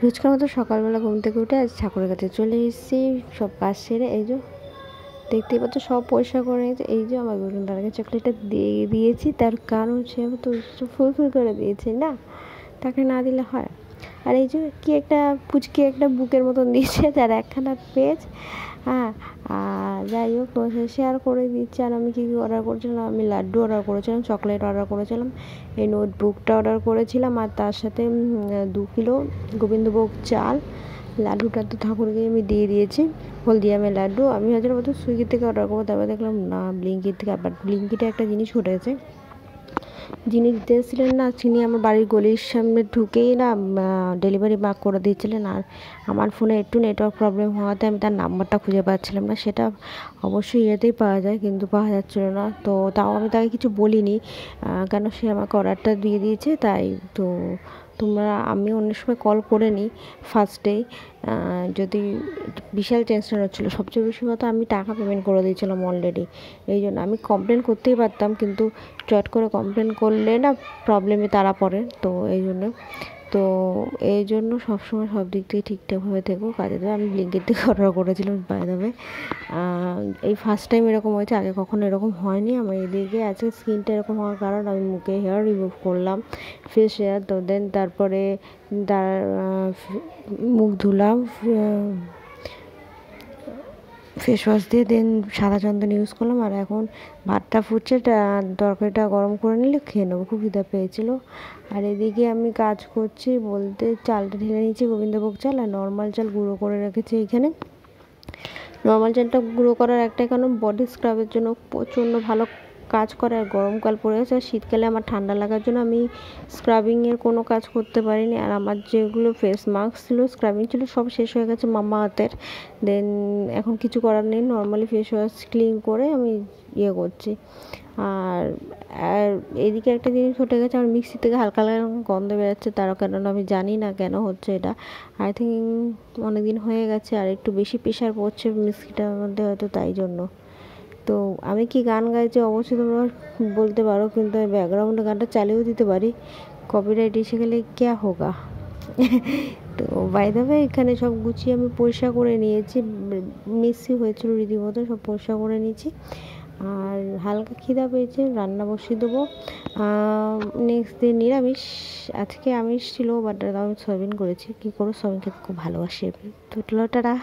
রোজকার মতো সকালবেলা ঘুম থেকে উঠে আজ ঠাকুরের কাছে চলে এসেছি। সব কাজ সেরে এই যে দেখতেই পাচ্ছ সব পরিষ্কার করে নিয়েছে। এই যে আমার বেগুন দাদাকে চকলেটটা দিয়ে দিয়েছি, তার কারণ সে তো ফুল করে দিয়েছে না, তাকে না দিলে হয়। আর এই যে কি একটা পুচকে একটা বুকের মতন দিয়েছে, যার একখানা পেজ। হ্যাঁ, আর যাই হোক শেয়ার করে দিচ্ছে। আর আমি কী কী অর্ডার করেছিলাম, আমি লাড্ডু অর্ডার করেছিলাম, চকলেট অর্ডার করেছিলাম, এই নোটবুকটা অর্ডার করেছিলাম, আর তার সাথে 2 কিলো গোবিন্দভোগ চাল। লাড্ডুটা তো ঠাকুরকে আমি দিয়ে দিয়েছি, হলদিয়ামের লাড্ডু। আমি হাজার মতো সুইগি থেকে অর্ডার করবো, তারপরে দেখলাম না ব্লিঙ্কিট থেকে। আবার ব্লিঙ্কিটে একটা জিনিস ঘটেছে, যিনি দিতে এসেছিলেন না, তিনি আমার বাড়ির গলির সামনে ঢুকেই না ডেলিভারি মার্ক করে দিয়েছিলেন। আর আমার ফোনে একটু নেটওয়ার্ক প্রবলেম হওয়াতে আমি তার নাম্বারটা খুঁজে পাচ্ছিলাম না। সেটা অবশ্যই ইয়েতেই পাওয়া যায়, কিন্তু পাওয়া যাচ্ছিলো না। তো তাও আমি তাকে কিছু বলিনি, কেন সে আমাকে অর্ডারটা দিয়ে দিয়েছে তাই। তো আমি অন্য সময় কল করে নিই ফার্স্টেই, যদি বিশাল টেনশন হচ্ছিলো। সবচেয়ে বেশি কথা, আমি টাকা পেমেন্ট করে দিয়েছিলাম অলরেডি। এই জন্য আমি কমপ্লেন করতেই পারতাম, কিন্তু চট করে কমপ্লেন করলে না প্রবলেমে তারা পড়ে। তো এই জন্য সবসময় সব দিক থেকে ঠিকঠাকভাবে থেকো কাজে দেবে। আমি ব্লিঙ্কিট থেকে অর্ডার করেছিলাম বাই দ্য ওয়ে। এই ফার্স্ট টাইম এরকম হয়েছে, আগে কখনো এরকম হয়নি আমার এদিকে। আজকে স্কিনটা এরকম হওয়ার কারণ, আমি মুখে হেয়ার রিমুভ করলাম, ফেস হেয়ার। তো দেন তারপরে তার মুখ ধুলাম ফেস ওয়াশ দিয়ে, দেন সাদা চন্দন ইউজ করলাম। আর এখন ভাতটা ফুটছে, তরকারিটা গরম করে নিলে খেয়ে নেবো, খুব খিদে পেয়েছিলো। আর এদিকে আমি কাজ করছি বলতে, চালটা ঢেলে নিয়েছি, গোবিন্দভোগ চাল আর নর্মাল চাল গুঁড়ো করে রেখেছি এখানে। নর্মাল চালটা গুঁড়ো করার একটাই কারণ, বডি স্ক্রাবের জন্য প্রচণ্ড ভালো কাজ করে। আর গরমকাল পড়ে গেছে, আর শীতকালে আমার ঠান্ডা লাগার জন্য আমি স্ক্রাবিংয়ের কোনো কাজ করতে পারিনি। আর আমার যেগুলো ফেস মাস্ক ছিল, স্ক্রাবিং ছিল, সব শেষ হয়ে গেছে মামা আর্থের। দেন এখন কিছু করার নেই, নর্মালি ফেস ওয়াশ ক্লিন করে আমি ইয়ে করছি। আর আর এদিকে একটা জিনিস ঘটে গেছে, আমার মিক্সি থেকে হালকা হালকা গন্ধ বেরোচ্ছে। তারও কেন আমি জানি না কেন হচ্ছে এটা। আই থিঙ্ক অনেক দিন হয়ে গেছে, আর একটু বেশি প্রেশার পড়ছে মিক্সিটার মধ্যে, হয়তো তাই জন্য। তো আমি কি গান গাইছি অবশ্যই তোমরা বলতে পারো, কিন্তু আমি ব্যাকগ্রাউন্ডে গানটা চালিয়েও দিতে পারি, কপিরাইট এসে গেলে ক্যা হোগা। তো বাই দ্য ওয়ে, এখানে সব গুছিয়ে আমি পরিষ্কার করে নিয়েছি, মেসি হয়েছিল রীতিমতো, সব পরিষ্কার করে নিয়েছি। আর হালকা খিদা পেয়েছে, রান্না বসিয়ে দেবো। নেক্সট ডে নিরামিষ, আজকে আমিষ ছিল, বাট আমি সয়াবিন করেছি। কী করো, সয়াবিন খেতে খুব ভালোবাসি। তো টাটা।